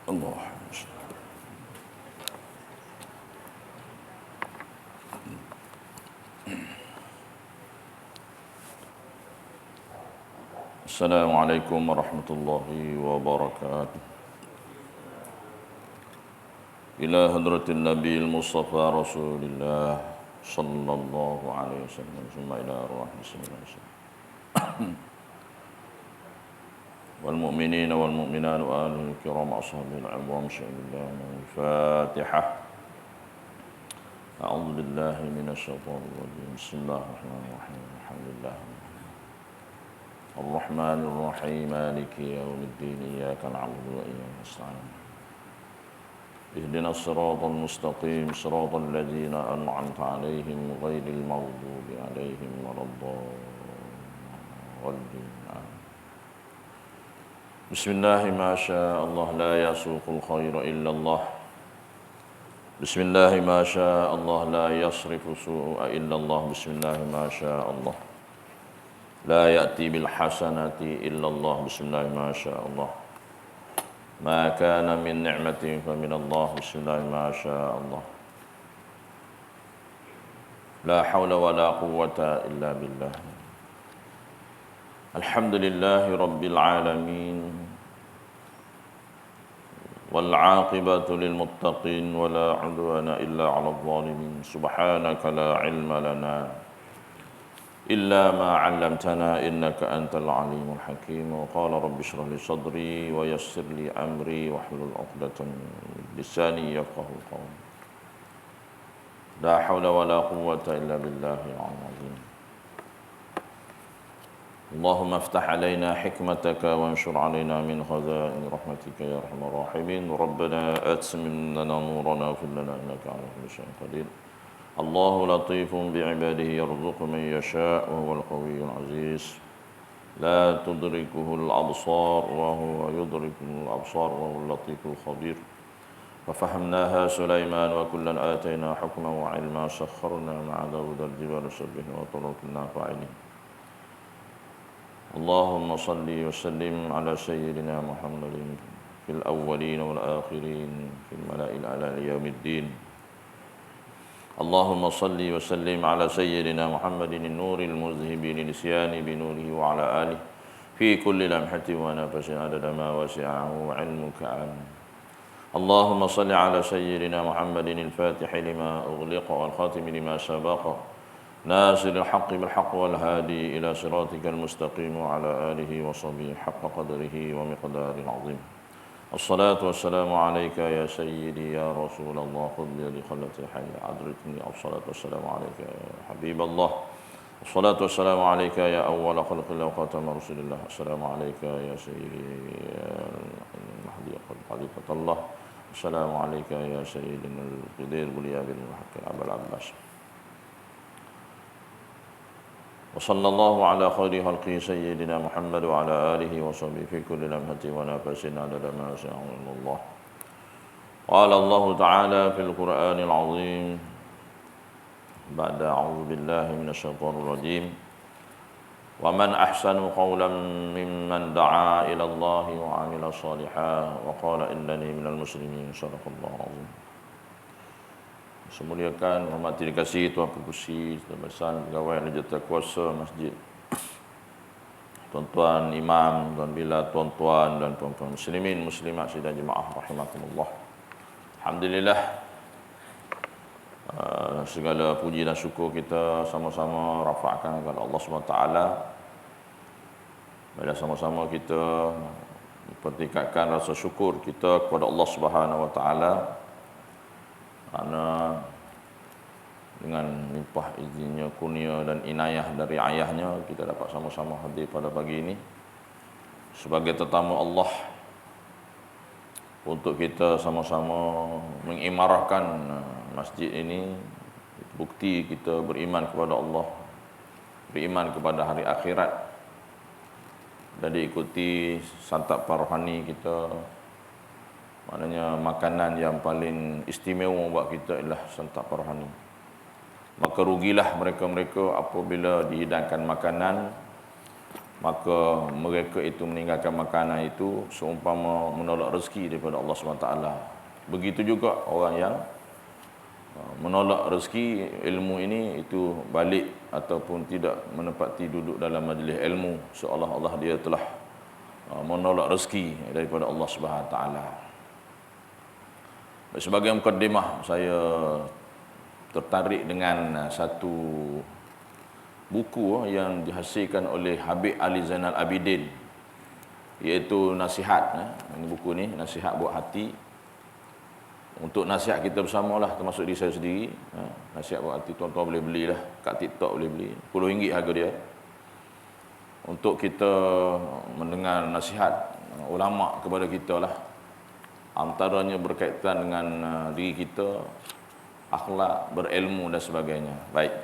Allah. Assalamualaikum warahmatullahi wabarakatuh. Ila hadratin Nabi Mustafa Rasulillah sallallahu alaihi wasallam. Summa ila rahmatullahi wal mu'minina wal mu'minat wa alihi kiram ashabil azam syai'illah. Al-Fatihah. A'udzu billahi minasy syaithanir rajim. Bismillahirrahmanirrahim. Alhamdulillah. Ar-Rahmanir Rahim. Maliki yaumiddin. Iyyaka na'budu wa iyyaka nasta'in. Ihdinas siratal mustaqim. Siratal ladzina an'amta 'alaihim ghairil maghdubi 'alaihim waladdallin. Bismillahi ma syaa Allah la yasuqul khaira illa Allah. Bismillahi ma syaa Allah la yasrifu su'a illa Allah. Bismillahi ma syaa Allah la ya'ti bil hasanati illa Allah. Bismillahi ma syaa Allah ma kana min ni'matin fa min Allah. Bismillahi ma syaa Allah la hawla wa la quwwata illa billah. Alhamdulillahi rabbil alamin wal 'aqibatu lil muttaqin wa la 'udwana illa 'alal zalimin. Subhanaka la 'ilma lana illa ma 'allamtana innaka antal 'alimul hakim. Wa qala rabbi shrah li sadri wa yassir li amri wahlul 'uqdatam min lisani yafqahu qawli. La hawla wa la quwwata illa billahil 'aliyyil 'azim. اللهم افتح علينا حكمتك وانشر علينا من خزائن رحمتك يا ارحم الراحمين. ربنا اتمم لنا نورنا واغفر لنا انك على كل شيء قدير. الله لطيف بعباده يرزق من يشاء وهو القوي العزيز. لا تدركه الابصار وهو يدرك الابصار وهو اللطيف الخبير. ففهمناها سليمان وكلا اتينا حكما وعلما. سخرنا مع داود الجبال يسبحن وطير كنا فاعلين. اللهم صل وسلم على سيدنا محمد في الأولين والآخرين في الملأ الأعلى يوم الدين. اللهم صل وسلم على سيدنا محمد النور المذهب للنسيان بنوره وعلى آله في كل لمحة ونفس عدد ما وسعه علمك عنه. اللهم صل على سيدنا محمد الفاتح لما أغلق والخاتم لما سبق ناصر الحق بالحق والهادي إلى صراطك المستقيم وعلى آله وصحبه حق قدره ومقداره العظيم. الصلاة والسلام عليك يا سيدي يا رسول الله. خذ بيدي خلة الحي أدركني. الصلاة والسلام عليك يا حبيب الله. الصلاة والسلام عليك يا أول خلق الله وخاتم رسول الله. السلام عليك يا سيدي المهدي خليفة الله. السلام عليك يا سيدنا القدير بليا بن الحق أبا العباس. وصلى الله على خير خلقه سيدنا محمد وعلى آله وصحبه في كل لمحة ونفس عدد ما شاء الله. قال الله تعالى في القرآن العظيم بعد أعوذ بالله من الشيطان الرجيم ومن أحسن قولا ممن دعا إلى الله وعمل صالحا وقال إنني من المسلمين. صدق الله العظيم. Semuliakan, hormati dikasihi Tuan Pengurusi, Tuan Pegawai Jabatan Kuasa Masjid, tuan-tuan imam, tuan bila, tuan-tuan dan puan-puan muslimin muslimat sidang jemaah rahimakumullah. Alhamdulillah, segala puji dan syukur kita sama-sama rafa'kan kepada Allah SWT. Bila sama-sama kita mempertingkatkan rasa syukur kita kepada Allah SWT, kerana dengan limpah izinnya, kurnia dan inayah dari ayahnya, kita dapat sama-sama hadir pada pagi ini sebagai tetamu Allah untuk kita sama-sama mengimarahkan masjid ini. Bukti kita beriman kepada Allah, beriman kepada hari akhirat, dan diikuti santap rohani kita. Maknanya makanan yang paling istimewa buat kita ialah santap rohani. Maka rugilah mereka-mereka apabila dihidangkan makanan maka mereka itu meninggalkan makanan itu seumpama menolak rezeki daripada Allah SWT. Begitu juga orang yang menolak rezeki ilmu ini itu balik ataupun tidak menepati duduk dalam majlis ilmu, seolah-olah dia telah menolak rezeki daripada Allah Subhanahu Wa Taala. Sebagai mukadimah, saya tertarik dengan satu buku yang dihasilkan oleh Habib Ali Zainal Abidin, iaitu nasihat. Ini buku ni nasihat buat hati, untuk nasihat kita bersama lah, termasuk diri saya sendiri. Nasihat buat hati, tuan-tuan boleh belilah, kat TikTok boleh beli, RM10 harga dia, untuk kita mendengar nasihat ulama kepada kita lah. Antaranya berkaitan dengan diri kita, akhlak, berilmu dan sebagainya. Baik,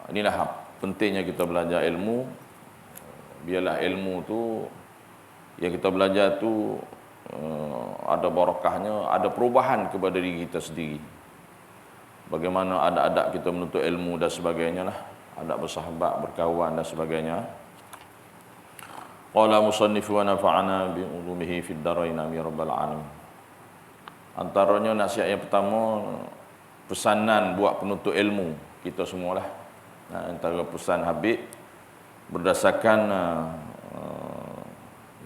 inilah pentingnya kita belajar ilmu. Biarlah ilmu tu yang kita belajar tu ada barakahnya, ada perubahan kepada diri kita sendiri. Bagaimana adab-adab kita menuntut ilmu dan sebagainya lah, adab bersahabat, berkawan dan sebagainya. Qala musannif wa nafa'ana bi ulumihi fid dharain amin rabbal alamin. Antaranya nasihat yang pertama, pesanan buat penuntut ilmu kita semualah. Antara pesan Habib berdasarkan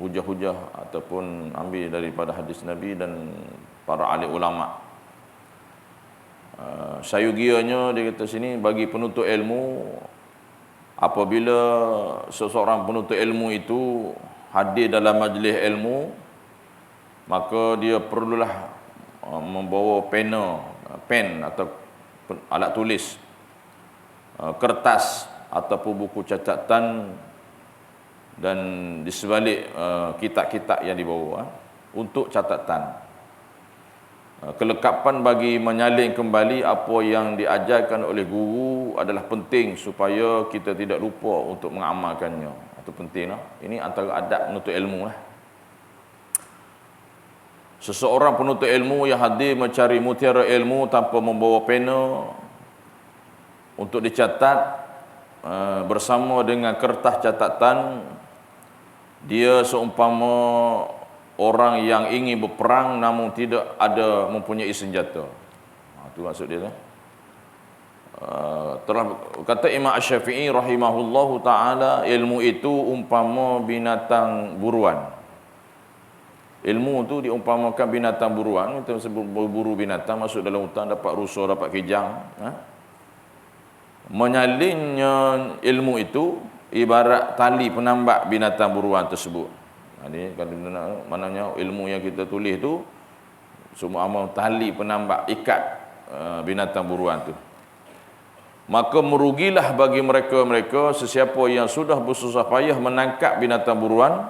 hujah-hujah ataupun ambil daripada hadis Nabi dan para ahli ulama. Sayugianya dia kata sini, bagi penuntut ilmu, apabila seseorang penuntut ilmu itu hadir dalam majlis ilmu, maka dia perlulah membawa pen atau alat tulis, kertas ataupun buku catatan, dan di sebalik kitab-kitab yang dibawa untuk catatan. Kelengkapan bagi menyalin kembali apa yang diajarkan oleh guru adalah penting supaya kita tidak lupa untuk mengamalkannya. Itu penting lah. Ini antara adab penuntut ilmu lah. Seseorang penuntut ilmu yang hadir mencari mutiara ilmu tanpa membawa pena untuk dicatat bersama dengan kertas catatan, dia seumpama orang yang ingin berperang namun tidak ada mempunyai senjata. Itu maksud dia. Telah kata Imam Asy-Syafi'i rahimahullahu taala, ilmu itu umpama binatang buruan. Ilmu tu diumpamakan binatang buruan. Kita berburu binatang, masuk dalam hutan, dapat rusa, dapat kijang. Menyalinnya ilmu itu ibarat tali penambak binatang buruan tersebut. Ini kalau maknanya ilmu yang kita tulis tu semua amal tali penambak ikat binatang buruan tu. Maka merugilah bagi mereka sesiapa yang sudah bersusah payah menangkap binatang buruan,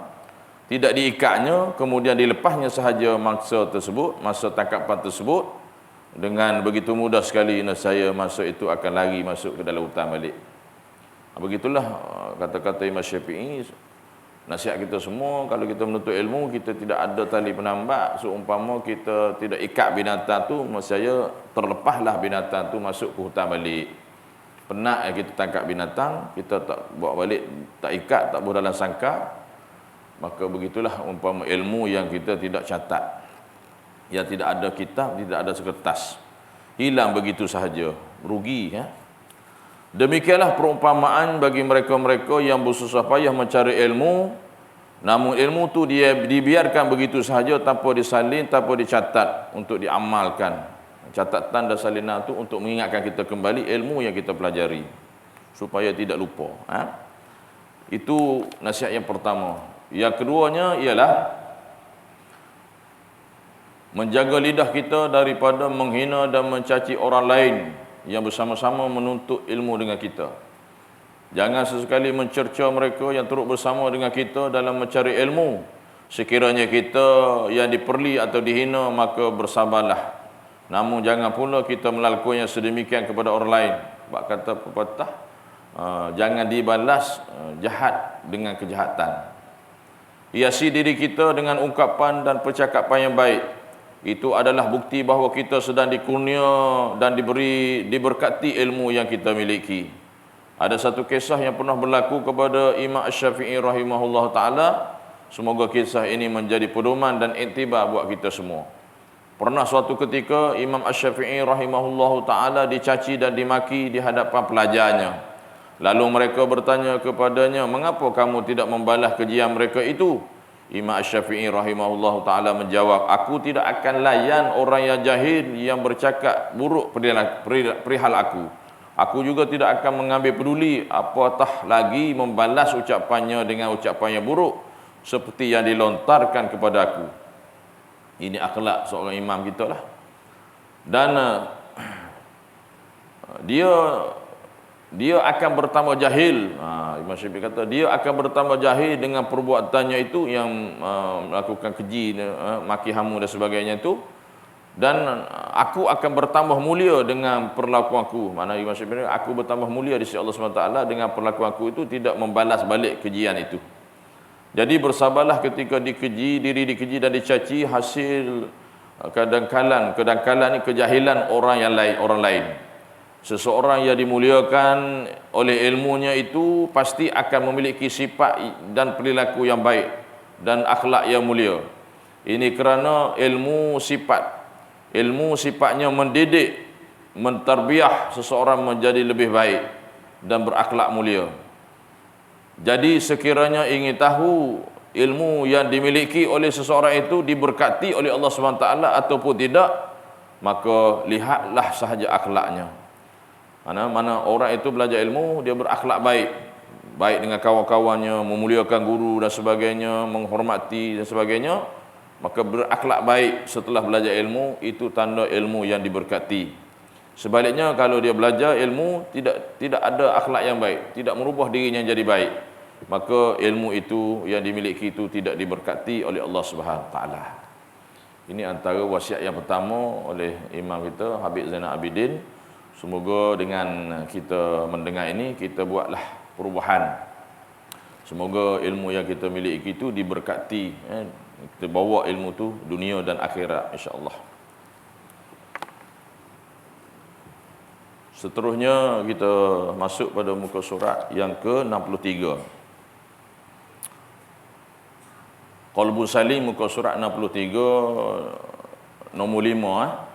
tidak diikatnya, kemudian dilepasnya sahaja mangsa tersebut, masa tangkapan tersebut, dengan begitu mudah sekali nescaya mangsa itu akan lari masuk ke dalam hutan balik. Begitulah kata-kata Imam Syafi'i. Nasihat kita semua, kalau kita menuntut ilmu, kita tidak ada tali penambak, seumpama kita tidak ikat binatang tu, maksudnya terlepaslah binatang tu masuk ke hutan balik. Penat kita tangkap binatang, kita tak bawa balik, tak ikat, tak bawa dalam sangkar, maka begitulah umpama ilmu yang kita tidak catat, yang tidak ada kitab, tidak ada sekertas, hilang begitu sahaja, rugi ya. Demikianlah perumpamaan bagi mereka-mereka yang bersusah payah mencari ilmu, namun ilmu tu dia dibiarkan begitu sahaja tanpa disalin, tanpa dicatat untuk diamalkan. Catatan dan salinan tu untuk mengingatkan kita kembali ilmu yang kita pelajari supaya tidak lupa. Itu nasihat yang pertama. Yang keduanya ialah menjaga lidah kita daripada menghina dan mencaci orang lain yang bersama-sama menuntut ilmu dengan kita. Jangan sesekali mencerca mereka yang turut bersama dengan kita dalam mencari ilmu. Sekiranya kita yang diperli atau dihina, maka bersabarlah. Namun jangan pula kita melakukannya sedemikian kepada orang lain. Sebab kata pepatah, jangan dibalas jahat dengan kejahatan. Hiasi diri kita dengan ungkapan dan percakapan yang baik. Itu adalah bukti bahawa kita sedang dikurnia dan diberkati ilmu yang kita miliki. Ada satu kisah yang pernah berlaku kepada Imam Asy-Syafi'i rahimahullah ta'ala. Semoga kisah ini menjadi pedoman dan iktibar buat kita semua. Pernah suatu ketika Imam Asy-Syafi'i rahimahullah ta'ala dicaci dan dimaki di hadapan pelajarnya. Lalu mereka bertanya kepadanya, mengapa kamu tidak membalas kejian mereka itu? Imam Asy-Syafi'i rahimahullah ta'ala menjawab, aku tidak akan layan orang yang jahil yang bercakap buruk perihal aku. Aku juga tidak akan mengambil peduli, apatah lagi membalas ucapannya dengan ucapan yang buruk seperti yang dilontarkan kepada aku. Ini akhlak seorang imam kita lah. Dan dia akan bertambah jahil. Imam Syafi'i kata dia akan bertambah jahil dengan perbuatannya itu yang melakukan keji, maki hamu dan sebagainya itu. Dan aku akan bertambah mulia dengan perlakuan aku. Mana Imam Syafi'i, aku bertambah mulia di sisi Allah SWT dengan perlakuan aku itu tidak membalas balik kejian itu. Jadi bersabarlah ketika dikeji, diri dikeji dan dicaci hasil kadang-kadang kejahilan orang lain. Seseorang yang dimuliakan oleh ilmunya itu pasti akan memiliki sifat dan perilaku yang baik dan akhlak yang mulia. Ini kerana ilmu sifatnya mendidik, mentarbiah seseorang menjadi lebih baik dan berakhlak mulia. Jadi sekiranya ingin tahu ilmu yang dimiliki oleh seseorang itu diberkati oleh Allah SWT ataupun tidak, maka lihatlah sahaja akhlaknya. Mana orang itu belajar ilmu, dia berakhlak baik dengan kawan-kawannya, memuliakan guru dan sebagainya, menghormati dan sebagainya, maka berakhlak baik setelah belajar ilmu, itu tanda ilmu yang diberkati. Sebaliknya kalau dia belajar ilmu tidak ada akhlak yang baik, tidak merubah dirinya jadi baik, maka ilmu itu yang dimiliki itu tidak diberkati oleh Allah Subhanahu taala. Ini antara wasiat yang pertama oleh imam kita Habib Zainal Abidin. Semoga dengan kita mendengar ini kita buatlah perubahan. Semoga ilmu yang kita miliki itu diberkati, kita bawa ilmu tu dunia dan akhirat insya-Allah. Seterusnya kita masuk pada muka surat yang ke-63. Qalbu Salim muka surat 63 nombor 5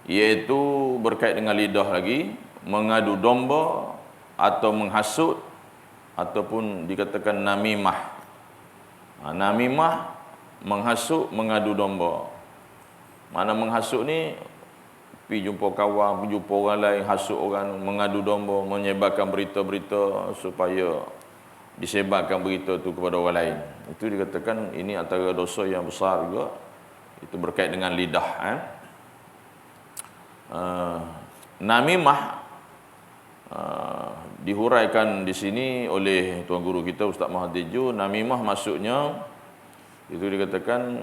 iaitu berkait dengan lidah lagi, mengadu domba atau menghasut ataupun dikatakan namimah. Namimah, menghasut, mengadu domba. Mana menghasut ni pergi jumpa kawan, pergi jumpa orang lain, hasut orang, mengadu domba, menyebarkan berita-berita supaya disebarkan berita tu kepada orang lain. Itu dikatakan ini antara dosa yang besar juga. Itu berkait dengan lidah. Namimah dihuraikan di sini oleh tuan guru kita Ustaz Mahathir Ju. Namimah maksudnya itu dikatakan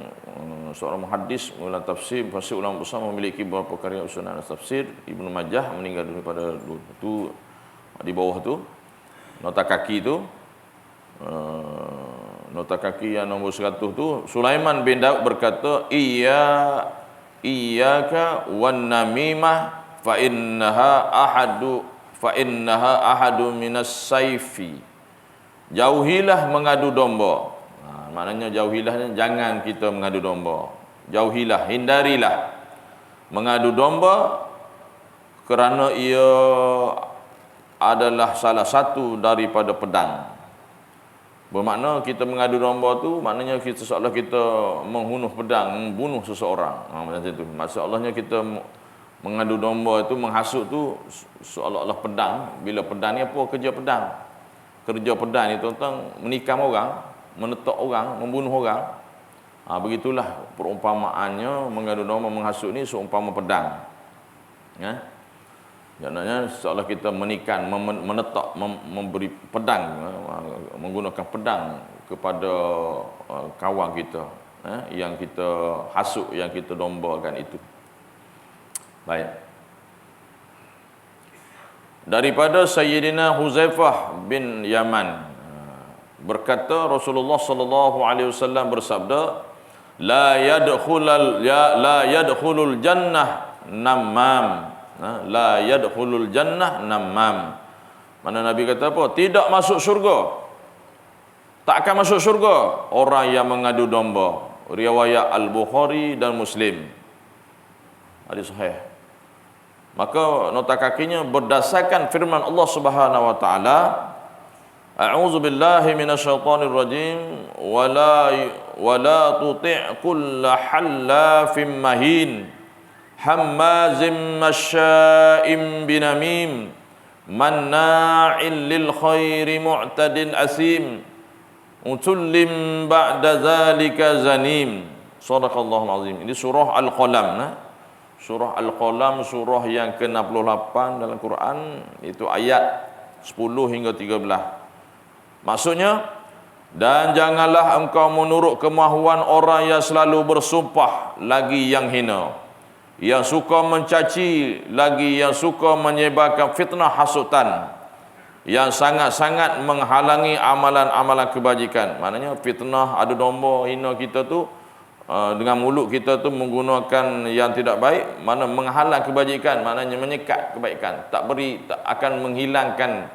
seorang muhaddis, ulama tafsir, fasih ulama besar memiliki beberapa karya usulan tafsir. Ibnu Majah meninggal dunia pada itu di bawah tu nota kaki tu, nota kaki yang nombor 100 tu, Sulaiman bin Daud berkata, iyyaka wan namimah fa innaha ahadu minas saifi. Jauhilah mengadu domba. Maknanya jauhilah, jangan kita mengadu domba. Jauhilah, hindarilah mengadu domba kerana ia adalah salah satu daripada pedang. Bermakna kita mengadu domba tu maknanya kita seolah kita membunuh pedang, membunuh seseorang. Macam tu. Maksudnya kita mengadu domba itu, menghasut tu seolah-olah pedang. Bila pedang ni apa kerja pedang? Kerja pedang ni tuan-tuan menikam orang, menetok orang, membunuh orang. Begitulah perumpamaannya mengadu domba, menghasut ni seumpama pedang. Jangannya seolah kita menikam, menetok, memberi pedang, menggunakan pedang kepada kawan kita, yang kita hasut, yang kita dombakan itu. Baik. Daripada Sayyidina Huzaifah bin Yaman berkata, Rasulullah sallallahu alaihi wasallam bersabda, la yadkhulul jannah namam. La yadkhulul jannah namam. Mana Nabi kata apa? Tidak masuk syurga. Tak akan masuk syurga orang yang mengadu domba. Riwayat Al-Bukhari dan Muslim. Hadis sahih. Maka nota kakinya berdasarkan firman Allah Subhanahu wa taala, A'udzu billahi minasyaitonir rajim wala tuti' kulla hallafin mahin hammazim masya'im binamim manna'il lil khairi mu'tadin asim utullim ba'da zalika zanim. Shadaqallahul azim. Ini surah Al-Qalam, surah Al-Qalam, surah yang ke-68 dalam Quran, itu ayat 10 hingga 13. Maksudnya, dan janganlah engkau menurut kemahuan orang yang selalu bersumpah lagi yang hina, yang suka mencaci lagi, yang suka menyebarkan fitnah hasutan, yang sangat-sangat menghalangi amalan-amalan kebajikan. Maknanya fitnah, adu domba, hina kita tu dengan mulut kita tu menggunakan yang tidak baik, mana menghalang kebajikan, maknanya menyekat kebaikan, tak akan menghilangkan,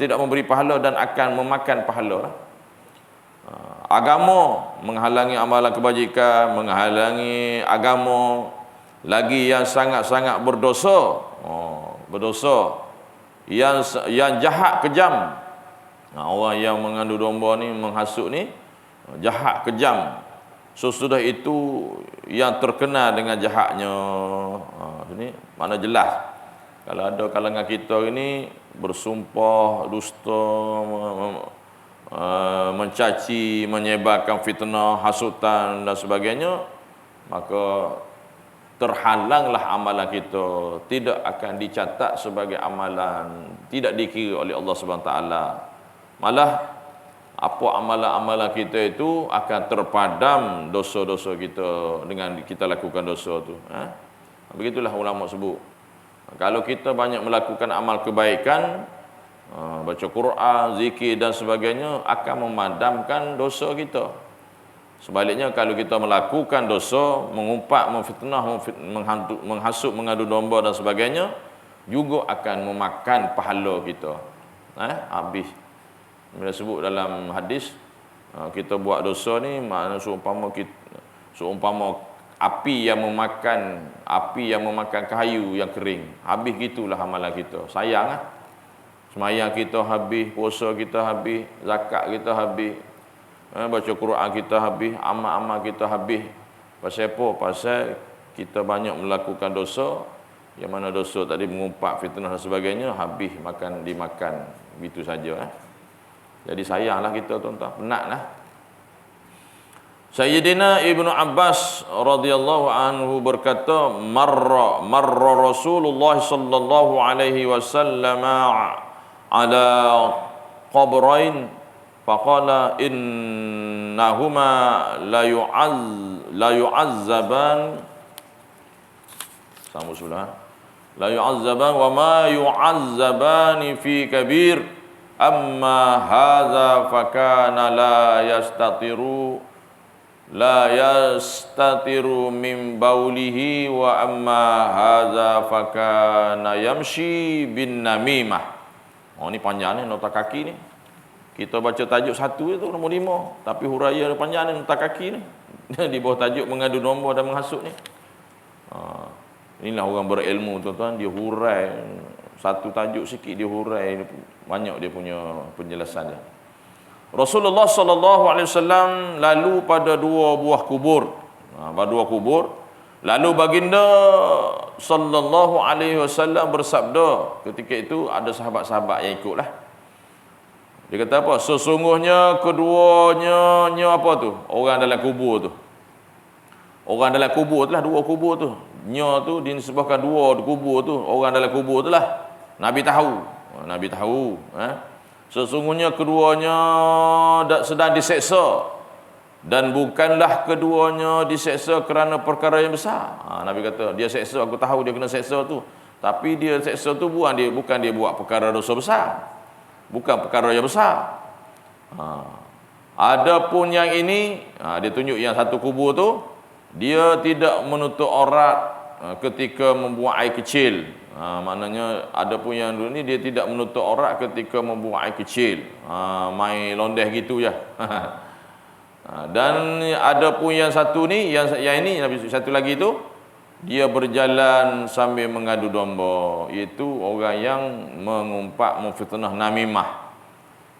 tidak memberi pahala dan akan memakan pahala. Agama menghalangi amalan kebajikan, menghalangi agama. Lagi yang sangat-sangat berdosa, berdosa, yang jahat kejam. Orang yang mengadu domba ni, menghasut ni, jahat kejam. Sesudah itu yang terkenal dengan jahatnya. Ini mana jelas. Kalau ada kalangan kita ini bersumpah dusta, mencaci, menyebarkan fitnah, hasutan dan sebagainya, maka terhalanglah amalan kita, tidak akan dicatat sebagai amalan, tidak dikira oleh Allah Subhanahu taala. Malah apa amalan-amalan kita itu akan terpadam dosa-dosa kita dengan kita lakukan dosa tu. Begitulah ulama sebut. Kalau kita banyak melakukan amal kebaikan, baca Quran, zikir dan sebagainya, akan memadamkan dosa kita. Sebaliknya kalau kita melakukan dosa, mengumpat, memfitnah, menghasut, mengadu domba dan sebagainya, juga akan memakan pahala kita. Habis. Bila sebut dalam hadis, kita buat dosa ni, maknanya seumpama api yang memakan kayu yang kering. Habis gitulah amalan kita. Sayang semayang kita habis, puasa kita habis, zakat kita habis, baca Quran kita habis, amal-amal kita habis. Pasal apa? Pasal kita banyak melakukan dosa, yang mana dosa tadi mengumpat, fitnah dan sebagainya, habis dimakan begitu saja. Jadi sayanglah kita tuan-tuan, penatlah. Sayyidina Ibnu Abbas radhiyallahu anhu berkata, marra Rasulullah sallallahu alaihi wasallam ala qabrain faqala innahuma la yu'azzaban wa ma yu'azzaban fi kabir amma hadza fakana la yastatiru min baulihi wa amma hadza fakana yamshi bin namimah. Ni panjang ni nota kaki ni. Kita baca tajuk satu itu nombor 5, tapi huraian panjang ni nota kaki ni. Di bawah tajuk mengadu domba dan menghasut ni. Inilah orang berilmu tuan-tuan, dia hurai satu tajuk sikit, dia hurai banyak dia punya penjelasan dia. Rasulullah sallallahu alaihi wasallam lalu pada dua buah kubur. Lalu baginda sallallahu alaihi wasallam bersabda, ketika itu ada sahabat-sahabat yang ikutlah. Dia kata apa? Sesungguhnya keduanya apa tu? Orang dalam kubur tu. Orang dalam kubur tu lah, dua kubur tu. Nya tu dinisbahkan dua kubur tu. Orang dalam kubur tu lah. Nabi tahu. Sesungguhnya keduanya sedang diseksa, dan bukanlah keduanya diseksa kerana perkara yang besar. Nabi kata, dia seksa, aku tahu dia kena seksa tu, tapi dia seksa tu bukan dia buat perkara dosa besar, bukan perkara yang besar. Adapun yang ini, dia tunjuk yang satu kubur tu, dia tidak menutup aurat ketika membuang air kecil. Maknanya ada pun yang dulu ni dia tidak menutup aurat ketika membuang air kecil. Main londeh gitu je. Dan ada pun yang satu ni, yang ini satu lagi tu, dia berjalan sambil mengadu domba, iaitu orang yang mengumpat, memfitnah, namimah.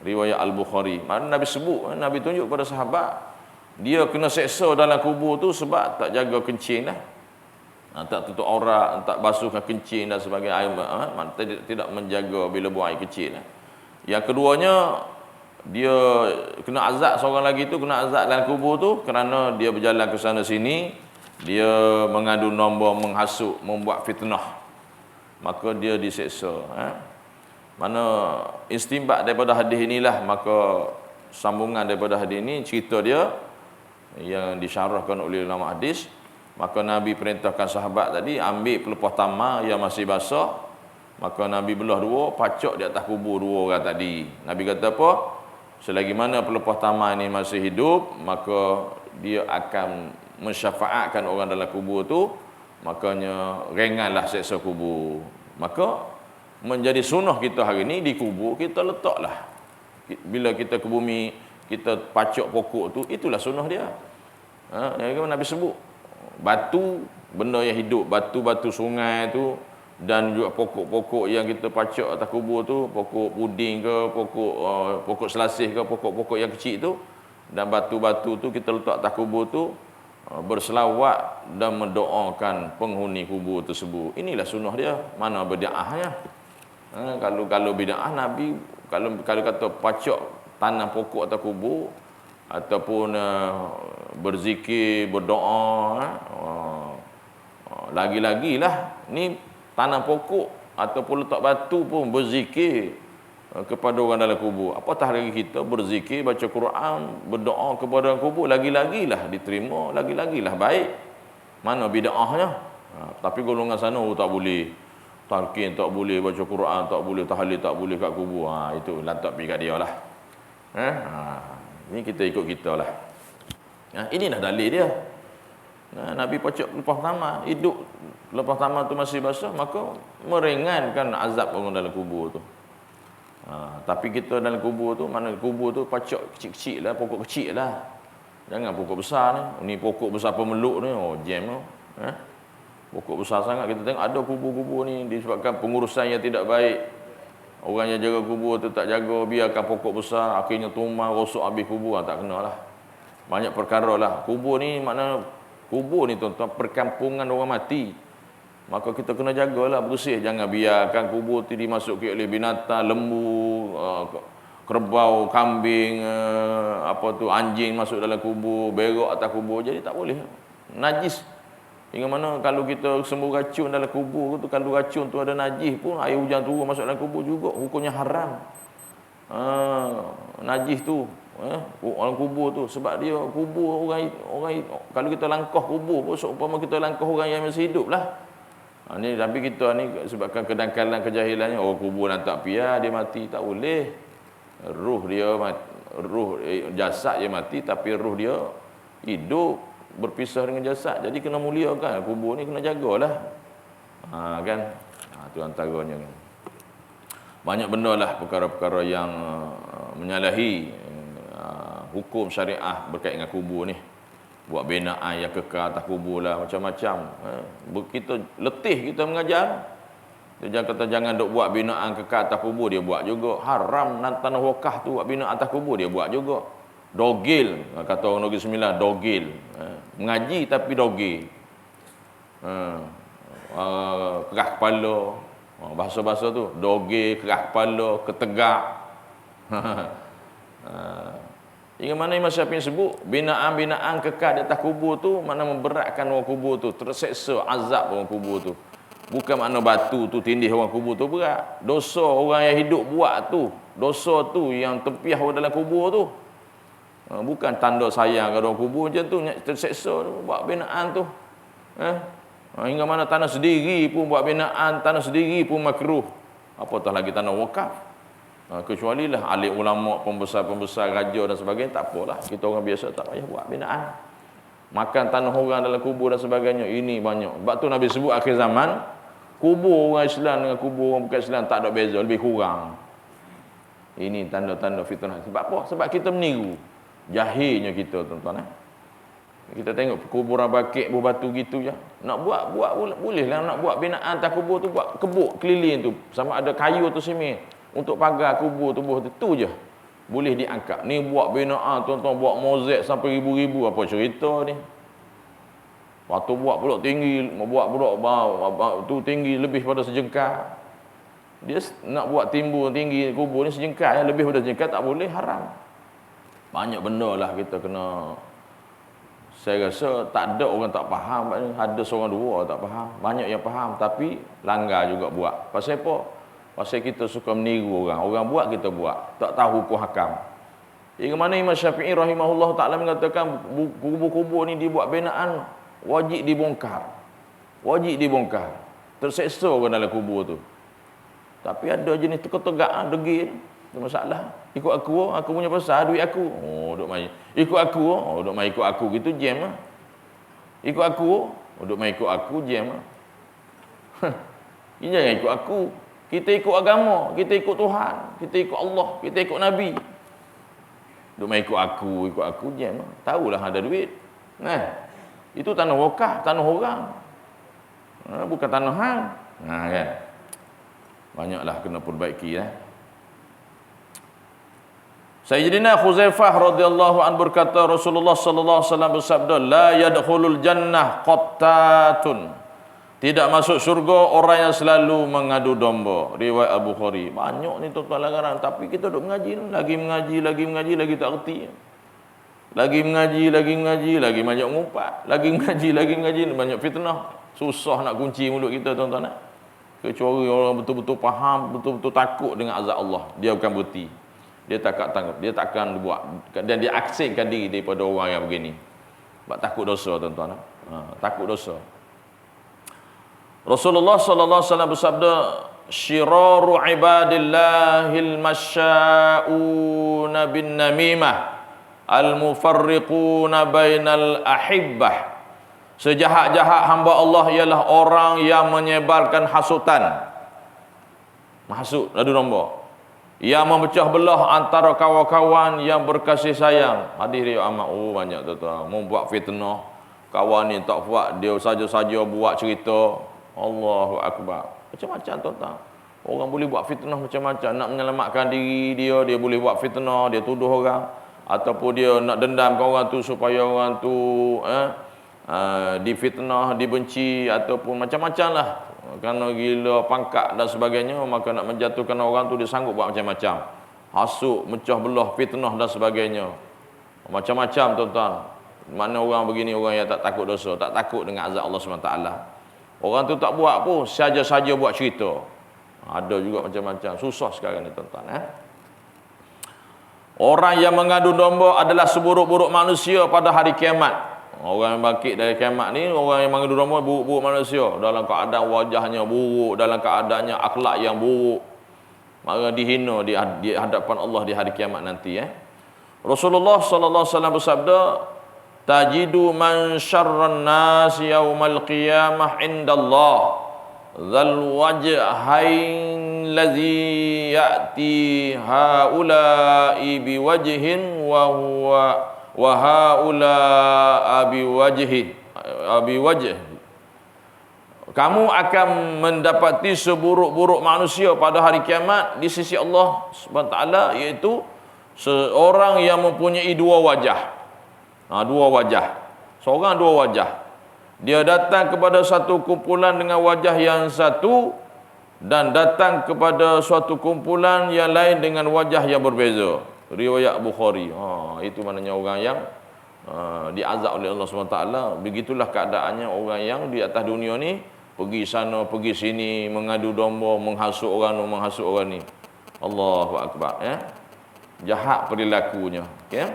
Riwayat Al-Bukhari. Mana Nabi sebut, Nabi tunjuk pada sahabat, dia kena seksa dalam kubur tu sebab tak jaga kencing dah. Tak tutup aurat, tak basuhkan kencing dan sebagainya, tidak menjaga bila buang air kecil. Yang keduanya, dia kena azab, seorang lagi tu kena azab dalam kubur tu kerana dia berjalan ke sana sini, dia mengadu domba, menghasut, membuat fitnah, maka dia diseksa. Mana istinbat daripada hadis inilah, maka sambungan daripada hadis ini, cerita dia yang disyarahkan oleh ulama hadis. Maka Nabi perintahkan sahabat tadi ambil pelepah tamar yang masih basah, maka Nabi belah dua, pacak di atas kubur dua orang tadi. Nabi kata apa? Selagi mana pelepah tamar ini masih hidup, maka dia akan mensyafaatkan orang dalam kubur tu, makanya ringanlah seksa kubur. Maka menjadi sunnah kita hari ini, di kubur kita letaklah, bila kita ke bumi, kita pacak pokok tu, itulah sunnah dia. Nabi sebut batu, benda yang hidup, batu-batu sungai tu, dan juga pokok-pokok yang kita pacak atas kubur tu, pokok puding ke, pokok selasih ke, pokok-pokok yang kecil tu, dan batu-batu tu kita letak atas kubur tu, berselawat dan mendoakan penghuni kubur tersebut. Inilah sunnah dia. Mana bid'ahnya? Kalau bid'ah, Nabi kalau kata pacak tanam pokok atas kubur ataupun berzikir, berdoa, lagi-lagilah ni tanam pokok ataupun letak batu pun berzikir kepada orang dalam kubur. Apatah lagi kita berzikir, baca Quran, berdoa kepada orang kubur, lagi-lagilah diterima, lagi-lagilah baik. Mana bid'ahnya? Tapi golongan sana tak boleh, talqin tak boleh, baca Quran tak boleh, tahlil tak boleh kat kubur. Itu lantak pergi kat dia lah. Ini kita ikut kita lah. Inilah dalil dia. Nabi pacak lepas tamar, hidup lepas tamar tu masih basah, maka meringankan azab orang dalam kubur tu. Tapi kita dalam kubur tu, mana kubur tu pacak kecil-kecil lah, pokok kecil lah. Jangan pokok besar ni. Ni pokok besar pemeluk ni, jam tu. Pokok besar sangat. Kita tengok ada kubur-kubur ni disebabkan pengurusan yang tidak baik. Orang yang jaga kubur tu tak jaga, biarkan pokok besar, akhirnya tumbang, rosak habis kubur. Tak kena lah. Banyak perkara lah. Kubur ni makna, kubur ni tuan-tuan, perkampungan orang mati. Maka kita kena jagalah, bersih. Jangan biarkan kubur tu dimasuki oleh binatang, lembu, kerbau, kambing, anjing masuk dalam kubur, berak atas kubur. Jadi tak boleh. Najis. Hingga mana kalau kita sembur racun dalam kubur tu, kalau racun tu ada najis pun, air hujan turun masuk dalam kubur juga, hukumnya haram. Najis tu, orang kubur tu, sebab dia kubur orang kalau kita langkah kubur pun seumpama kita langkah orang yang masih hidup lah. Ni tapi kita ni sebabkan kedangkalan, kejahilannya, kubur nanti piar dia mati, tak boleh. Jasad dia mati tapi ruh dia hidup, berpisah dengan jasad. Jadi kena muliakan kubur ni, kena jagalah. Kan? Itu antaranya kan. Banyak benda lah perkara-perkara yang menyalahi hukum syariah berkait dengan kubur ni. Buat binaan yang kekal atas kubur lah, macam-macam. Kita letih kita mengajar. Dia kata jangan duk buat binaan kekal atas kubur, dia buat juga. Haram tanah wakaf tu buat binaan atas kubur, dia buat juga. Dogil, kata orang Negeri Sembilan, dogil. Mengaji tapi dogil. Kerah kepala. Bahasa-bahasa tu, dogil, kerah kepala, ketegak. Hingga mana Imam Syafi'i sebut, binaan-binaan kekal di atas kubur tu mana memberatkan orang kubur tu, terseksa azab orang kubur tu. Bukan makna batu tu tindih orang kubur tu berat. Dosa orang yang hidup buat tu, dosa tu yang tempiah orang dalam kubur tu. Bukan tanda sayang kepada orang kubur macam tu, terseksa tu, buat binaan tu. Hingga mana tanah sendiri pun buat binaan, tanah sendiri pun makruh. Apatah lagi tanah wakaf. Kecuali lah alim ulama, pembesar-pembesar, raja dan sebagainya, tak apalah. Kita orang biasa tak payah buat binaan. Makan tanah orang dalam kubur dan sebagainya. Ini banyak. Sebab tu Nabi sebut akhir zaman, kubur orang Islam dengan kubur orang bukan Islam tak ada beza, lebih kurang. Ini tanda-tanda fitnah. Sebab apa? Sebab kita meniru. Jahilnya kita, tuan-tuan. Kita tengok kuburan bakit berbatu gitu je. Nak buat boleh lah. Nak buat binaan atas kubur tu, buat kebuk keliling tu. Sama ada kayu atau semen. Untuk pagar kubur tubuh tu, tu je. Boleh diangkat. Ni buat binaan, tuan-tuan, buat mozaik sampai ribu-ribu. Apa cerita ni? Waktu buat pulak tinggi, buat pulak tu tinggi lebih pada sejengkal. Dia nak buat timbul tinggi kubur ni sejengkal, yang lebih pada sejengkal tak boleh, haram. Banyak benda lah kita kena. Saya rasa tak ada orang tak faham. Ada seorang dua tak faham. Banyak yang faham tapi langgar juga buat. Pasal apa? Pasal kita suka meniru orang. Orang buat, kita buat. Tak tahu hukum hakam. Hingga mana Imam Syafi'i rahimahullah ta'ala mengatakan kubur-kubur ni dibuat binaan, wajib dibongkar. Wajib dibongkar. Terseksa orang dalam kubur tu. Tapi ada jenis tegak-tegak, degil. Itu masalah. Ikut aku punya pasal, duit aku. Oh, duk main. Ikut aku, duk main ikut aku. Gitu jam lah. Ikut aku, duk main ikut aku, jam lah. Jangan ikut aku. Kita ikut agama, kita ikut Tuhan, kita ikut Allah, kita ikut Nabi. Duk main ikut aku, jam lah. Tahulah ada duit. Nah, itu tanah wakaf, tanah orang. Bukan tanah hang. Nah, kan? Banyaklah kena perbaiki lah. Sayyidina Khuzaifah radhiyallahu anhu berkata, Rasulullah sallallahu alaihi wasallam bersabda, la yadkhulul jannah qattatun. Tidak masuk syurga orang yang selalu mengadu domba. Riwayat Abu Bukhari. Banyak ni tuan-tuan larang, tapi kita duk mengaji, lagi tak reti. Lagi mengaji, lagi banyak ngumpat. Lagi mengaji, banyak fitnah. Susah nak kunci mulut kita, tuan-tuan. Kecuali orang betul-betul faham, betul-betul takut dengan azab Allah. Dia bukan berhenti. Dia takkan buat, dan dia asingkan diri daripada orang yang begini. Sebab takut dosa, tuan-tuan. Takut dosa. Rasulullah sallallahu alaihi wasallam bersabda, syiraru ibadillahil masya'una bin namimah al-mufarriquna bainal ahibbah. Sejahat-jahat hamba Allah ialah orang yang menyebarkan hasutan. Mahsud, adu domba. Yang memecah belah antara kawan-kawan yang berkasih sayang. Hadis riwayat Ahmad. Oh, banyak tuan-tuan. Membuat fitnah. Kawan ni tak buat, dia saja-saja buat cerita. Allahu Akbar. Macam-macam tuan-tuan. Orang boleh buat fitnah macam-macam. Nak menyelamatkan diri dia boleh buat fitnah, dia tuduh orang. Ataupun dia nak dendamkan orang tu supaya orang tu difitnah, dibenci, ataupun macam-macam lah. Kerana gila pangkat dan sebagainya, maka nak menjatuhkan orang tu dia sanggup buat macam-macam. Hasut, mecah belah, fitnah dan sebagainya. Macam-macam tuan-tuan. Mana orang begini, orang yang tak takut dosa, tak takut dengan azab Allah SWT. Orang tu tak buat pun, saja-saja buat cerita. Ada juga macam-macam. Susah sekarang ni tuan-tuan. Orang yang mengadu domba adalah seburuk-buruk manusia pada hari kiamat. Orang yang bangkit dari kiamat ni, orang yang mengadu domba buruk-buruk manusia. Dalam keadaan wajahnya buruk, dalam keadaannya akhlak yang buruk. Maka dihina di hadapan Allah di hari kiamat nanti. Rasulullah sallallahu alaihi wasallam bersabda, tajidu man syarran nas yaumal qiyamah indallah dzal wajhain ladzi ya'ti haula'i biwajhin wa haula'a biwajh. Kamu akan mendapati seburuk-buruk manusia pada hari kiamat di sisi Allah Subhanahu taala, iaitu seorang yang mempunyai dua wajah. Dua wajah. Seorang dua wajah. Dia datang kepada satu kumpulan dengan wajah yang satu, dan datang kepada suatu kumpulan yang lain dengan wajah yang berbeza. Riwayat Bukhari. Itu maknanya orang yang diazab oleh Allah SWT. Begitulah keadaannya orang yang di atas dunia ni, pergi sana, pergi sini, mengadu domba, menghasut orang ni. Allahu Akbar. Jahat perilakunya. Okay?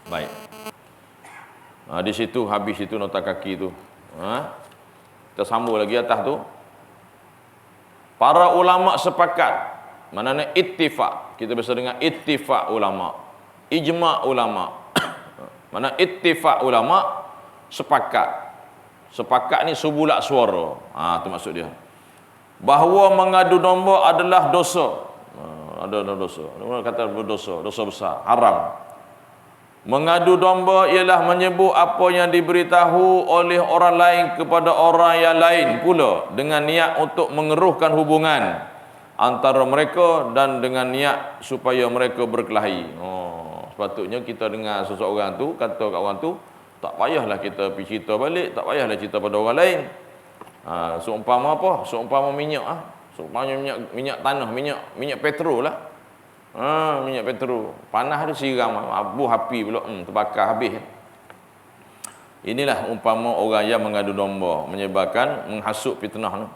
Baik. Di situ habis itu nota kaki tu. Kita sambung lagi atas tu. Para ulama sepakat, maknanya ittifaq. Kita biasa dengar ittifaq ulama, ijma' ulama. Mana ittifaq ulama, Sepakat ni sebulat suara. Tu maksud dia. Bahawa mengadu domba adalah dosa. Ada dosa. Orang kata berdosa, dosa besar, haram. Mengadu domba ialah menyebut apa yang diberitahu oleh orang lain kepada orang yang lain pula dengan niat untuk mengeruhkan hubungan antara mereka dan dengan niat supaya mereka berkelahi. Sepatutnya kita dengar seseorang tu kata kat orang tu, tak payahlah kita pergi cerita balik, tak payahlah cerita pada orang lain. Seumpama apa? Seumpama minyak seumpama minyak tanah, minyak petrol lah. Minyak petrol panas tu siram abu api pula terbakar habis. Inilah umpama orang yang mengadu domba menyebabkan menghasut fitnah tu.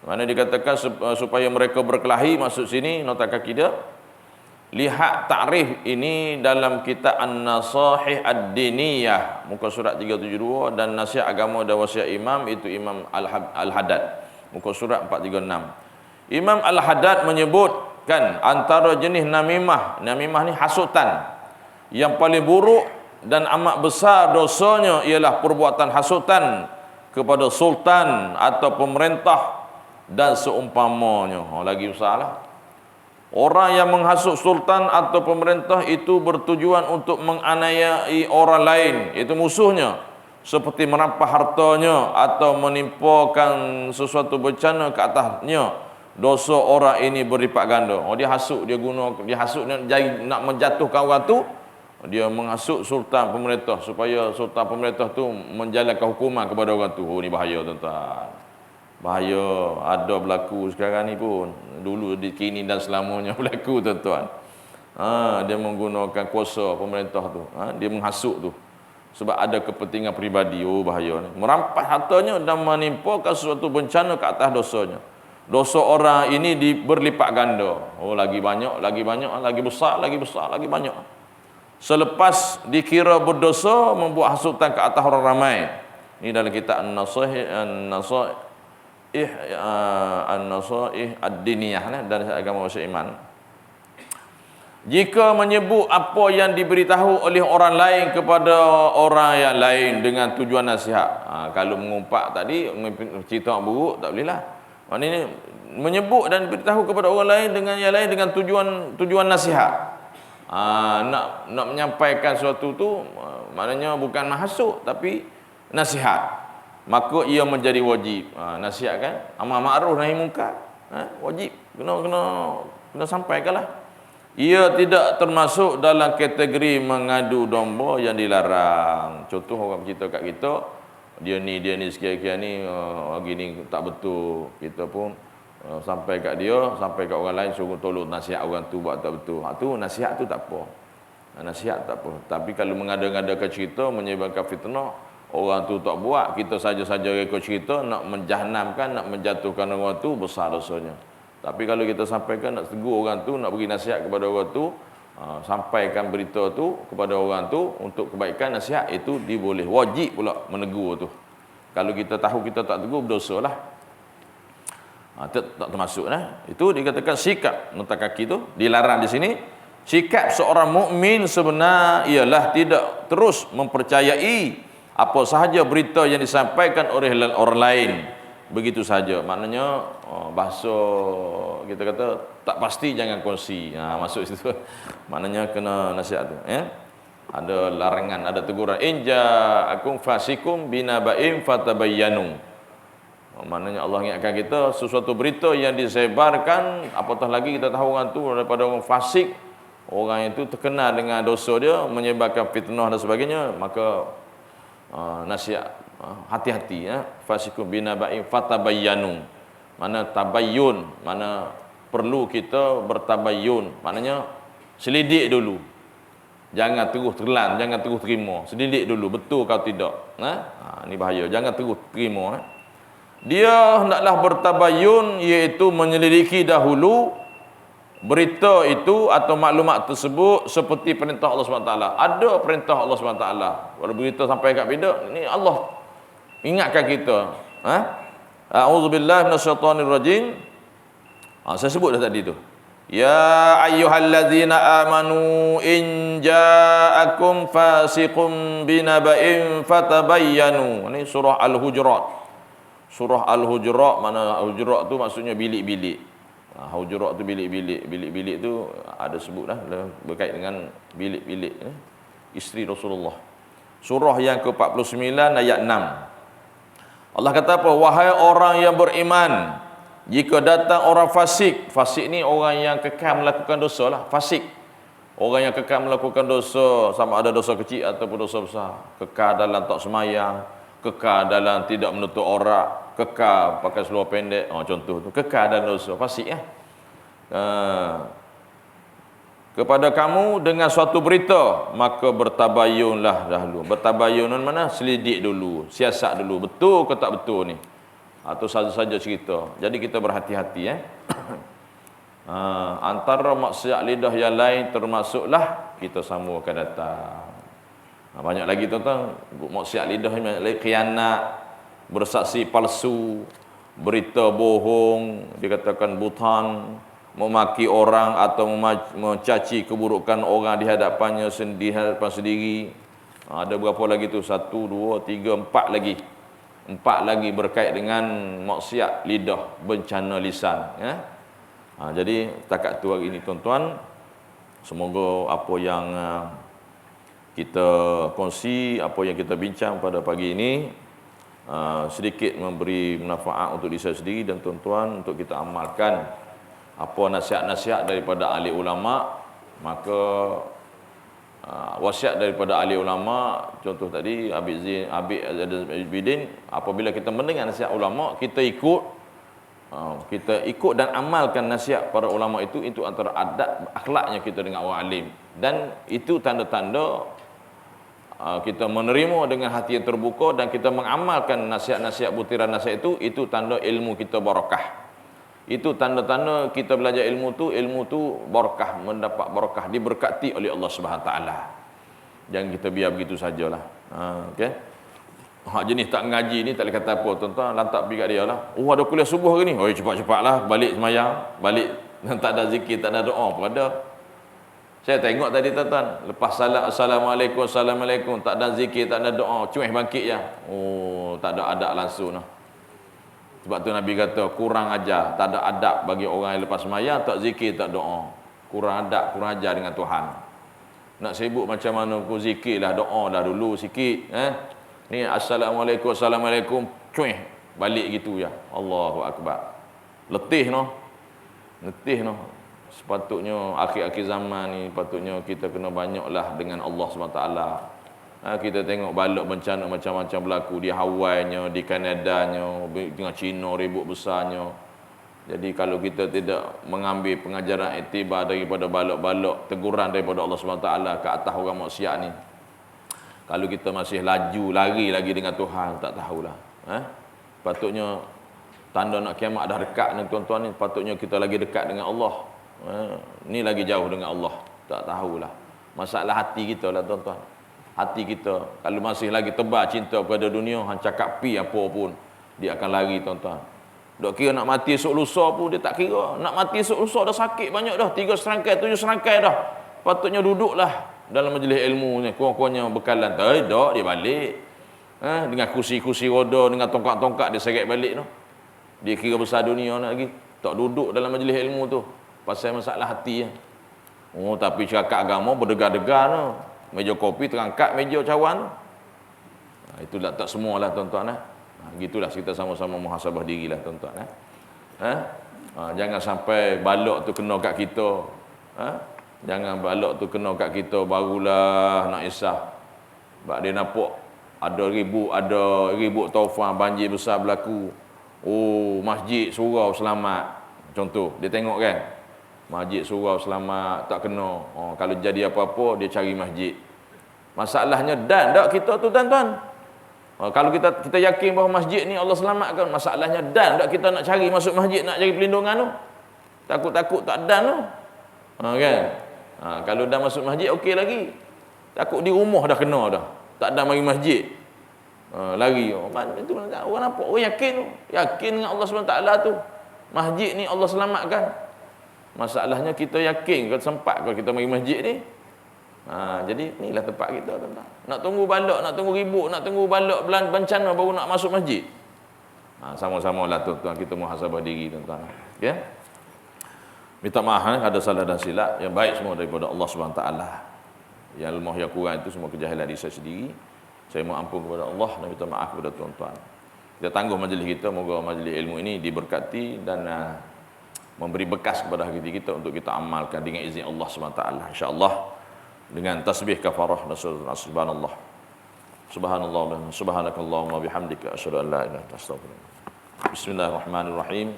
Mana dikatakan supaya mereka berkelahi, maksud sini nota kaki dia. Lihat takrif ini dalam kitab An-Nasahih Ad-Diniyah muka surat 372 dan Nasihat Agama dan Wasiat Imam, itu Imam Al-Haddad muka surat 436. Imam Al-Haddad menyebutkan antara jenis namimah ni hasutan yang paling buruk dan amat besar dosanya ialah perbuatan hasutan kepada sultan atau pemerintah dan seumpamanya. Lagi besarlah. Orang yang menghasut sultan atau pemerintah itu bertujuan untuk menganiayai orang lain, iaitu musuhnya, seperti merampas hartanya atau menimpakan sesuatu bencana ke atasnya. Dosa orang ini berlipat ganda. Dia hasut, dia hasut nak menjatuhkan orang tu. Dia menghasut sultan pemerintah supaya sultan pemerintah tu menjalankan hukuman kepada orang tu. Ni bahaya tuan-tuan. Bahaya, ada berlaku sekarang ni pun. Dulu, kini dan selamanya berlaku tuan-tuan. Dia menggunakan kuasa pemerintah tu. Dia menghasut tu. Sebab ada kepentingan peribadi. Bahaya ni. Merampas hartanya dan menimpakan sesuatu bencana ke atas dosanya. Dosa orang ini berlipat ganda. Lagi banyak, lagi besar, lagi banyak. Selepas dikira berdosa, membuat hasutan ke atas orang ramai. Ini dalam kitab An-Nasahih Ad-Diniyah dan Agama Wasiat Iman. Jika menyebut apa yang diberitahu oleh orang lain kepada orang yang lain dengan tujuan nasihat. Kalau mengumpat tadi, cerita buruk, tak boleh lah. Maknanya menyebut dan beritahu kepada orang lain dengan yang lain dengan tujuan nasihat. Nak menyampaikan sesuatu tu maknanya bukan menghasut tapi nasihat. Maka ia menjadi wajib. Nasihat kan, amar ma'ruf nahi munkar. Wajib, kena sampaikanlah. Ia tidak termasuk dalam kategori mengadu domba yang dilarang. Contoh orang bercerita kat kita, dia ni sekian-sekian ni gini tak betul, kita pun sampai kat dia, sampai kat orang lain, suruh tolong nasihat orang tu buat tak betul. Tu nasihat tu tak apa. Nasihat tak apa. Tapi kalau mengada-ngadakan cerita menyebabkan fitnah, orang tu tak buat, kita saja-saja rekod cerita nak menjahanamkan, nak menjatuhkan orang tu, besar dosanya. Tapi kalau kita sampaikan, nak tegur orang tu, nak beri nasihat kepada orang tu, sampaikan berita tu kepada orang tu untuk kebaikan, nasihat, itu diboleh. Wajib pula menegur tu. Kalau kita tahu kita tak tegur, berdosa lah. Tak termasuk lah. Itu dikatakan sikap nota kaki tu dilarang di sini. Sikap seorang mukmin sebenar ialah tidak terus mempercayai apa sahaja berita yang disampaikan oleh orang lain begitu saja. Maknanya bahasa kita kata tak pasti jangan kongsi. Masuk situ. Maknanya kena nasihat tu, ya. Ada larangan, ada teguran. Inja'akum fasikum binaba'in fatabayyanu. Maknanya Allah ingatkan kita sesuatu berita yang disebarkan, apatah lagi kita tahu orang tu daripada orang fasik, orang itu terkenal dengan dosa dia, menyebabkan fitnah dan sebagainya, maka nasihat, hati-hati, ya. Fasikum binaba'in fatabayyanu. Mana tabayyun, mana perlu kita bertabayyun, maknanya selidik dulu. Jangan terus telan, jangan terus terima. Selidik dulu, betul kau tidak. Ini bahaya, jangan terus terima. Dia hendaklah bertabayyun, iaitu menyelidiki dahulu berita itu atau maklumat tersebut seperti perintah Allah SWT. Ada perintah Allah SWT. Kalau berita sampai kat beda, ini Allah ingatkan kita. A'udzubillahi minasyaitonirrajim. Saya sebut dah tadi tu. Ya ayyuhalladzina amanu in ja'akum fasiqun binaba'in fatabayyanu. Ini surah Al-Hujurat. Surah Al-Hujurat, mana Hujurat tu maksudnya bilik-bilik. Hujurat tu bilik-bilik. Bilik-bilik tu ada sebutlah berkait dengan bilik-bilik isteri Rasulullah. Surah yang ke-49 ayat 6. Allah kata apa? Wahai orang yang beriman, jika datang orang fasik. Fasik ni orang yang kekal melakukan dosa lah, fasik. Orang yang kekal melakukan dosa, sama ada dosa kecil ataupun dosa besar. Kekal dalam tak semayang, kekal dalam tidak menutup aurat, kekal pakai seluar pendek, contoh tu, kekal dalam dosa, fasik ya. Kepada kamu dengan suatu berita, maka bertabayunlah dahulu. Bertabayun mana? Selidik dulu, siasat dulu, betul ke tak betul ni, atau saja-saja cerita. Jadi kita berhati-hati antara maksiat lidah yang lain termasuklah kita semua akan datang. Banyak lagi tuan-tuan, maksiat lidah ni banyak lagi, khianat, bersaksi palsu, berita bohong, dikatakan butan, memaki orang atau mencaci keburukan orang di hadapannya, di hadapan sendiri. Ada berapa lagi tu? 1, 2, 3, 4 lagi. 4 lagi berkait dengan maksiat lidah, bencana lisan jadi setakat tu hari ini tuan-tuan, semoga apa yang kita kongsi, apa yang kita bincang pada pagi ini sedikit memberi manfaat untuk diri saya sendiri dan tuan-tuan, untuk kita amalkan apa nasihat-nasihat daripada ahli ulama. Maka wasiat daripada ahli ulama, contoh tadi Habib Bidin, apabila kita mendengar nasihat ulama, kita ikut dan amalkan nasihat para ulama itu antara adab akhlaknya kita dengan orang alim, dan itu tanda-tanda kita menerima dengan hati yang terbuka dan kita mengamalkan nasihat-nasihat, butiran nasihat itu tanda ilmu kita barakah. Itu tanda-tanda kita belajar ilmu tu barakah, mendapat barakah, diberkati oleh Allah Subhanahu taala. Jangan kita biar begitu sajalah. Okey. Hak jenis tak ngaji ni tak boleh kata apa tuan-tuan, lantak pergi kat dia lah. Ada kuliah subuh hari ni. Cepat-cepatlah balik semayang, balik tak ada zikir, tak ada doa pun ada. Saya tengok tadi tuan-tuan, lepas salat assalamualaikum, tak ada zikir, tak ada doa, cuih bangkit je. Tak ada adab langsung lah. Sebab tu Nabi kata kurang ajar, tak ada adab bagi orang yang lepas semayang, tak zikir, tak doa. Kurang adab, kurang ajar dengan Tuhan. Nak sibuk macam mana ku zikir lah, doa lah dulu sikit. Ni assalamualaikum, cuih balik gitu ya. Allahu akbar. Letih noh. Sepatutnya akhir-akhir zaman ni patutnya kita kena banyaklah dengan Allah SWT. Kita tengok balak bencana macam-macam berlaku di Hawaii-nya, di Kanadanya, dengan China ribut besarnya. Jadi kalau kita tidak mengambil pengajaran iktibar daripada balak-balak, teguran daripada Allah SWT ke atas orang maksiat ni, kalau kita masih lari lagi dengan Tuhan, tak tahulah. Patutnya tanda nak kiamat dah dekat ni tuan-tuan ni, patutnya kita lagi dekat dengan Allah. Ni lagi jauh dengan Allah, tak tahulah. Masalah hati kita lah tuan-tuan. Hati kita kalau masih lagi tebal cinta pada dunia, hang cakap pi apa pun dia akan lari tuan-tuan. Dok kira nak mati esok lusa pun dia tak kira. Nak mati esok lusa dah sakit banyak dah, 3 serangkai 7 serangkai dah. Patutnya duduklah dalam majlis ilmu ni, kurang-kurangnya bekalan. Tak dia balik. Dengan kursi-kursi roda, dengan tongkat-tongkat dia seret balik tu. Dia kira besar dunia nak lagi. Tak duduk dalam majlis ilmu tu. Pasal masalah hati ya. Tapi cakap agama berdegar-degar tu. Meja kopi terangkat meja cawan tu. Itulah tak semualah tuan-tuan. Gitulah kita sama-sama muhasabah dirilah tuan-tuan. Jangan sampai balak tu kena kat kita. Jangan balak tu kena kat kita barulah nak isah. Sebab dia nampak ada ribut taufan, banjir besar berlaku. Masjid surau selamat. Contoh, dia tengok kan. Masjid surau selamat, tak kena. Kalau jadi apa-apa, dia cari masjid. Masalahnya dan tak kita tu tuan-tuan. Kalau kita yakin bahawa masjid ni Allah selamatkan, masalahnya dan tak kita nak cari masuk masjid, nak cari perlindungan tu. Takut-takut tak dan tu. Kan? Kalau dah masuk masjid okey lagi. Takut di rumah dah kena dah. Tak ada mari masjid. Lari. Itu orang nampak, orang yakin tu. Yakin dengan Allah SWT tu. Masjid ni Allah selamatkan. Masalahnya kita yakin kalau sempat kalau kita pergi masjid ni. Jadi inilah tempat kita, tuan-tuan. Nak tunggu balak, nak tunggu ribut, nak tunggu balak bencana baru nak masuk masjid. Sama-sama lah tuan-tuan kita muhasabah diri, tuan-tuan. Ya. Minta maaf ada salah dan silap, yang baik semua daripada Allah SWT. Yang lemah yang kurang itu semua kejahilan diri saya sendiri. Saya mohon ampun kepada Allah dan minta maaf kepada tuan-tuan. Kita tangguh majlis kita, moga majlis ilmu ini diberkati dan memberi bekas kepada hati kita untuk kita amalkan dengan izin Allah SWT. InsyaAllah dengan tasbih kafarah dan subhanallah. Subhanallah, subhanakallahumma bihamdika asyhadu an la ilaha illa anta astaghfiruka. Bismillahirrahmanirrahim.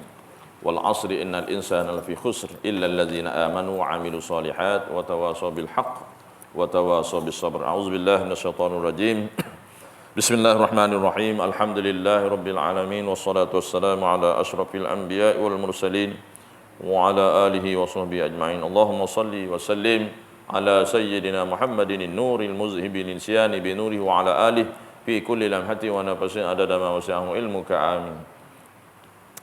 Wal 'asri innal insana lafi khusr illa alladzina amanu wa 'amilus solihat wa tawasaw bil haqq wa tawasaw bis sabr. A'udzubillahi minasyaitonir rajim. Bismillahirrahmanirrahim. Alhamdulillahirabbil alamin wassalatu wassalamu ala asyrafil anbiya'i wal mursalin wa ala alihi wa sahbihi ajma'in. Allahumma shalli wa sallim ala sayyidina Muhammadin nuril muzhibi lisyani bi nurihi wa ala alihi fi kulli lamhati wa nafasin adada ma wasi'ahu ilmuka amin.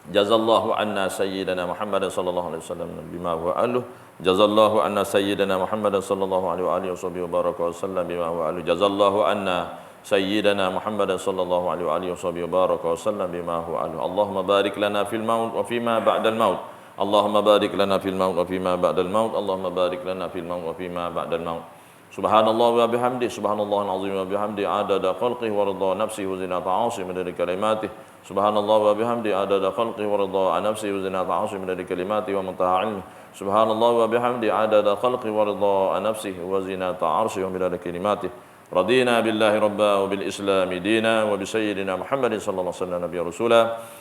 Jazallahu anna sayyidina Muhammadan sallallahu alaihi wasallam bima huwa ahluh. Jazallahu anna sayyidina Muhammadan sallallahu alaihi wa alihi wa baraka wasallam bima huwa ahluh. Jazallahu anna sayyidina Muhammadan sallallahu alaihi wa alihi wa baraka wasallam bima huwa ahluh. Allahumma barik lana fil maut wa fima ba'dal maut. Allahumma barik lana fil maut wa fima ba'dal maut. Allahumma barik lana fil maut wa fima ba'dal maut. Subhanallah wa bihamdi, subhanallahal azim wa bihamdi adada khalqihi wa ridha nafsihi wa zinata 'arshihi min kalimatihi. Subhanallah wa bihamdi adada khalqihi wa ridha nafsihi wa zinata 'arshihi min kalimatihi wa muntaha 'ilmihi. Subhanallah wa bihamdi adada khalqihi wa ridha nafsihi wa zinata 'arshihi min kalimatihi. Radina billahi rabba wa bil islami dina wa bi sayyidina Muhammadin sallallahu alaihi wasallam nabiyya rasula.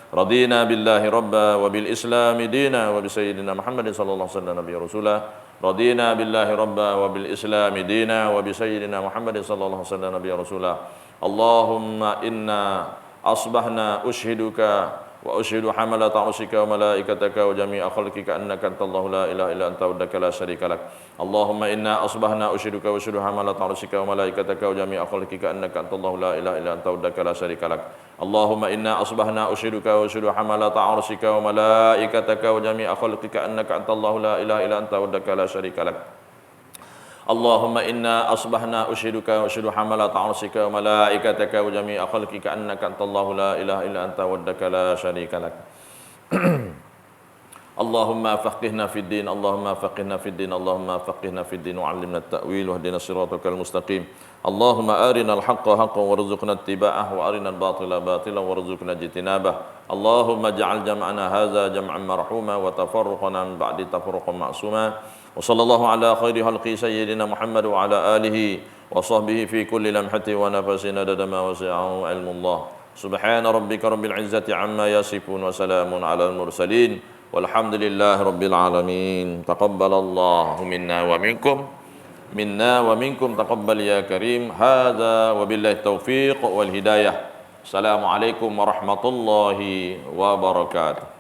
Radina billahi rabba wa bil islami dina wa bi sayyidina Muhammadin sallallahu alaihi wasallam nabiyya rasula. Radina billahi rabba wa bil islami dina wa bi sayyidina Muhammadin sallallahu alaihi wasallam nabiyya rasula. Allahumma inna asbahna ushiduka wa ushidu hamalata arshika wa malaikataka wa jami'a khalqika annaka antallahu la ilaha illa anta wahdaka la syarika lak. Allahumma inna asbahna ushiduka wa ushidu hamalata arshika wa malaikataka wa jami'a khalqika annaka antallahu la ilaha illa anta wahdaka la syarika lak. Allahumma inna asbahna ushiduka wa ushidu hamalata arshika wa malaikataka wa jami'a khalqika annaka antallahu la ilaha illa anta wahdaka la syarika lak. Allahumma inna asbahna ushiduka wa ushidu hamalata arshika wa malaikataka wa jami'a khalqika annaka antallahu la ilaha illa anta wahdaka la syarika lak. Allahumma faqihna fid din, Allahumma faqihna fid din, Allahumma faqihna fid din wa 'allimna at-ta'wil wa hdina siratal mustaqim. Allahumma arinal haqqa haqqan warzuqna ittiba'ah wa arinal batila batilan warzuqna ijtinabah. Allahumma ij'al jam'ana hadza jam'an marhuma wa tafarruqana min ba'di tafarruqan ma'suma. Wa sallallahu ala khairi khalqi sayyidina Muhammad wa ala alihi wa sahbihi fi kulli lamhati wa nafasin adada ma wasi'ahu ilmullah. Subhana rabbika rabbil izzati amma yasifun wa salamun ala al-mursalin walhamdulillahi rabbil alamin. Taqabbalallahu minna wa minkum taqabbal ya karim. Hadza wa billahi taufiq wal hidayah. Assalamualaikum warahmatullahi wabarakatuh.